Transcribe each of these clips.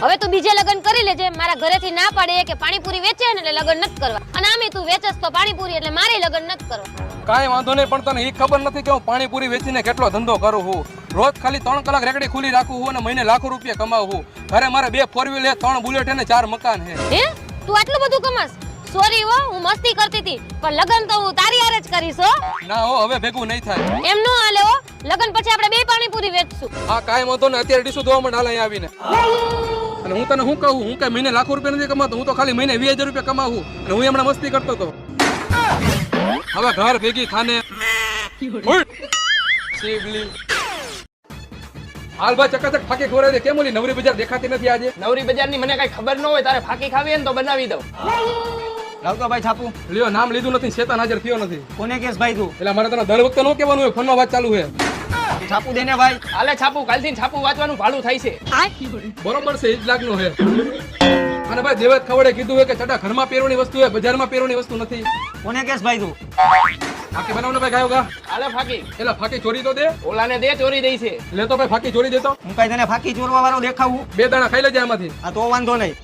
હવે તું બીજે લગન કરી લેજે. મારા ઘરેથી ના પાડે કે પાણીપુરી વેચે ને એટલે લગન નથી કરવા. અને આમે તું વેચસ તો પાણીપુરી એટલે મારે લગન નથી કરવા. કાંઈ વાંધો નહીં, પણ તને એ ખબર નથી કે હું પાણીપુરી વેચીને કેટલો ધંધો કરું છું. રોજ ખાલી 3 કલાક રેકડી ખુલ્લી રાખું છું અને મહિને લાખો રૂપિયા કમાવું છું. ઘરે મારે 2 4 વ્હીલ 3 બુલેટ અને 4 મકાન છે. હે તું આટલું બધું કમાસ? સોરી હો, હું મસ્તી કરતી હતી, પણ લગન તો હું તારી હારે જ કરીશ હો. ના હો, હવે ભેગું નહીં થાય. એમ નો હાલે હો. લગન પછી આપણે 2 પાણીપુરી વેચશું. હા કાંઈ વાંધો નહીં, અત્યારે ડીશું ધોવા માંડ હાલ અહીંયા આવીને. અને હું તને શું કહું, હું કઈ મહિને લાખો રૂપિયા નથી કમાતો, હું તો ખાલી મહિને 20,000 રૂપિયા કમાવું. અને હું હમણાં મસ્તી કરતો હતો. હવે ઘર ભેગી થાને હાલ ભાઈ ચકાચક ફાકી ખવડાવી દે. કેમ ઓલી નવરી બજાર દેખાતી નથી આજે? નવરી બજારની મને કઈ ખબર ન હોય, તારે ફાકી ખાવી ને તો બનાવી દઉં. લાવતો ભાઈ છાપું. લ્યો, નામ લીધું નથી, શેતાન હાજર થયો નથી. કોને કેસ ભાઈ તું? એટલે મારે તને દર વખતે નો કહેવાનું હોય, ફોનમાં વાત ચાલુ છે. છાપું દેને ભાઈ. હાલે છાપું, કાલથી છાપું વાંચવાનું ભાડું થાય છે. બરોબર છે, 1 લાખનું છે. અને ભાઈ દેવત ખવડે કીધું હોય કે ચટા ઘરમાં પહેરવાની વસ્તુ હોય, બજારમાં પહેરવાની વસ્તુ નથી. કોને કેસ ભાઈ તું? ફાકી બનાવને ભાઈ ગાયો ગા. હાલે ફાકી. એટલે ફાકી ચોરી તો દે. ઓલાને દે, ચોરી દઈ છે. લે તો ભાઈ ફાકી ચોરી દેતો. હું કઈ તને ફાકી ચોરવા વાળો દેખાવું? 2 દાણા ખાઈ લેજે આમાંથી. આ તો વાંધો નહીં.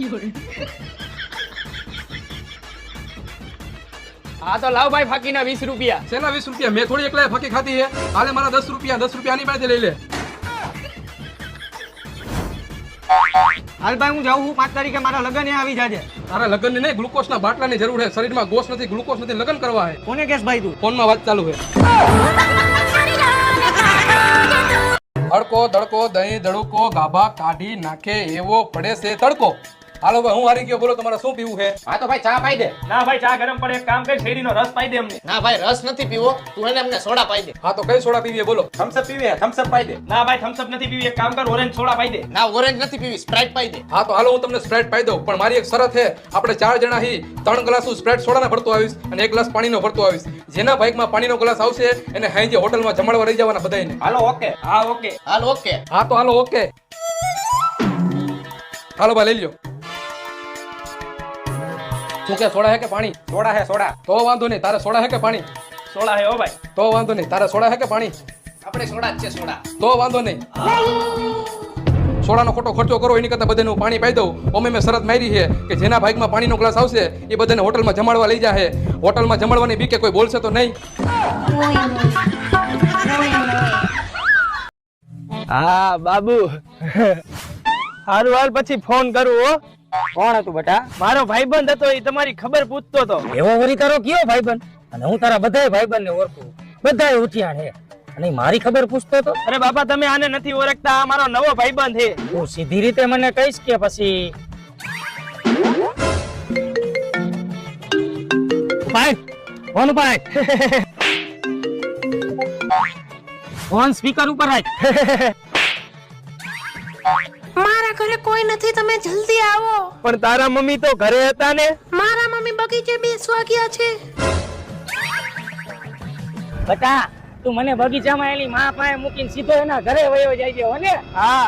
હા તો લાવ ભાઈ ફાકીના 20 રૂપિયા. શેના 20 રૂપિયા? મેં થોડી એકલા ફાકી ખાધી છે. હાલે મારા 10 રૂપિયા આની પાસે લઈ લે. હાલ ભાઈ હું જાઉં છું, 5 તારીખે મારા લગ્ન આવી જાજે. તારા લગ્નની નહીં, ગ્લુકોઝના બાટલાની જરૂર છે. શરીરમાં ગોસ નથી, ગ્લુકોઝ નથી, લગ્ન કરવા છે. કોને કેસ ભાઈ તું? ફોનમાં વાત ચાલુ છે. હડકો દડકો દહીં દડુકો ગાભા કાઢી નાખે એવો પડે છે તડકો. હાલો ભાઈ, હું હારી ગયો. બોલો તમારે શું પીવું છે? હા તો ભાઈ ચા પાઈ દે. ના ભાઈ ચા ગરમ પડે, એક કામ કર, શેરડીનો રસ પાઈ દે અમને. ના ભાઈ રસ નથી પીવો, તું એને અમને સોડા પાઈ દે. હા તો કઈ સોડા પીવી બોલો? થમ્સ અપ પીવે, થમ્સ અપ પાઈ દે. ના ભાઈ થમ્સ અપ નથી પીવી, એક કામ કર, ઓરેન્જ સોડા પાઈ દે. ના ઓરેન્જ નથી પીવી, સ્પ્રાઇટ પાઈ દે. હા તો હાલો, હું તમને સ્પ્રાઇટ પાઈ દઉં, પણ મારી એક શરત છે. આપણે 4 જણા હી 3 ગ્લાસ સ્પ્રાઇટ સોડાના ભરતો આવીશ અને 1 ગ્લાસ પાણીનો ભરતો આવીશ. જેના બાઇકમાં પાણીનો ગ્લાસ આવશે એને હાઈજે હોટલમાં જમાડવા લઈ જવાના બધાયને. Hello okay. હા ઓકે. હાલ ઓકે. હા તો હાલો ઓકે. હાલો ભાઈ લઈ લ્યો. શું કે સોડા હે કે પાણી? સોડા હે સોડા. તો વાંધો નહીં. તારે સોડા હે કે પાણી? સોડા હે ઓ ભાઈ. તો વાંધો નહીં. તારે સોડા હે કે પાણી? આપણે સોડા જ છે, સોડા. તો વાંધો નહીં. સોડાનો ખોટો ખર્ચો કરો એની કરતા બધાને હું પાણી પાઈ દઉં. અમે મેં શરત મારી છે કે જેના બાઇકમાં પાણીનો ગ્લાસ આવશે એ બધાને હોટલમાં જમાડવા લઈ જાહે. હોટલમાં જમાડવાની બીકે કોઈ બોલશે તો નહીં. હા બાબુ. હારું હાલ પછી ફોન કરું હો. કોણ હતું બેટા? મારો ભાઈબંધ હતો, એ તમારી ખબર પૂછતો હતો. એવો વરી તારો કયો ભાઈબંધ? અને હું તારા બધાય ભાઈબંધને ઓળખું, બધાય ઉઠિયાણ હે, અને મારી ખબર પૂછતો હતો? અરે બાપા તમે આને નથી ઓળખતા, આ મારો નવો ભાઈબંધ છે. તું સીધી રીતે મને કહીશ કે પછી? ફોન ઉપર ફોન સ્પીકર ઉપર રાખ. મારા ઘરે કોઈ નથી, તમે જલ્દી આવો. પણ તારા મમ્મી તો ઘરે હતા ને? મારા મમ્મી બગીચે બેસવા ગયા છે. બટા તું મને બગીચામાં એની માં પાસે મૂકીને સીધો એના ઘરે વયો જાય હો ને? હા.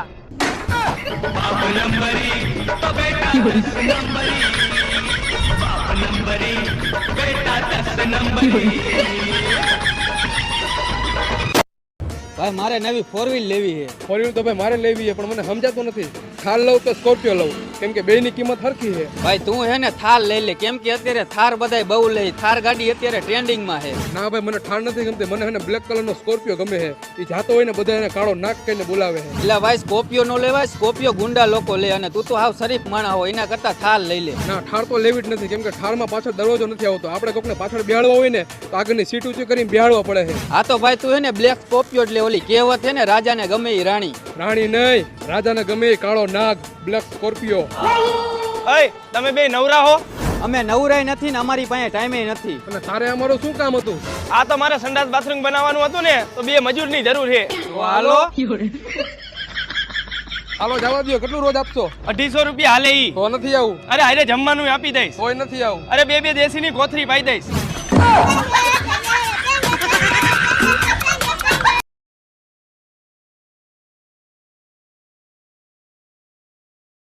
ભાઈ મારે નવી 4 વ્હીલ લેવી છે. 4 વ્હીલ તો ભાઈ મારે લેવી છે, પણ મને સમજાતું નથી. થાર લઉં કે સ્કોર્પિયો લઉં, કેમ કે બેયની કિંમત સરખી છે. ભાઈ તું હે ને થાર લઈ લે, કેમ કે અત્યારે થાર બધાય બહુ લે. થાર ગાડી અત્યારે ટ્રેન્ડિંગ માં છે. ના ભાઈ, મને થાર નથી ગમતી. મને હે ને બ્લેક કલરનો સ્કોર્પિયો ગમે છે. એ જાતો હોય ને બધા એને કાળો નાક કહીને બોલાવે છે. એટલે ભાઈ સ્કોર્પિયો નો લેવાય, સ્કોર્પિયો ગુંડા લોકો લે, અને તું તો હાવ શરીફ માણા હો, એના કરતા થાર લઈ લે. ના, થાર તો લેવી જ નથી, કેમ કે થારમાં પાછળ દરવાજો નથી આવતો. આપણે કોકને પાછળ બેહાડવા હોય ને તો આગળની સીટ ઊંચી કરીને બેહાડવા પડે છે. હા તો ભાઈ તું હે ને બ્લેક સ્કોર્પિયો જ લે. ઓલી કહેવત છે ને, રાજાને ગમે ઈ રાણી. રાણી નહીં, રાજાને ગમે એ કાળો નાગ, બ્લેક સ્કોર્પિયો. અય તમે બે નવરા હો? અમે નવરાય નથી ને અમારી પાસે ટાઈમે નથી. અને તારે અમારું શું કામ હતું? આ તો મારે સંડાસ બાથરૂમ બનાવવાનું હતું ને, તો 2 મજૂરની જરૂર છે. તો હાલો. હાલો જવા દો. કેટલું રોજ આપશો? 250 રૂપિયા હાલે ઈ. તો નથી આવું. અરે હારે જમવાનું આપી દઈશ. કોઈ નથી આવું. અરે 2 દેશીની કોથરી પાઈ દઈશ.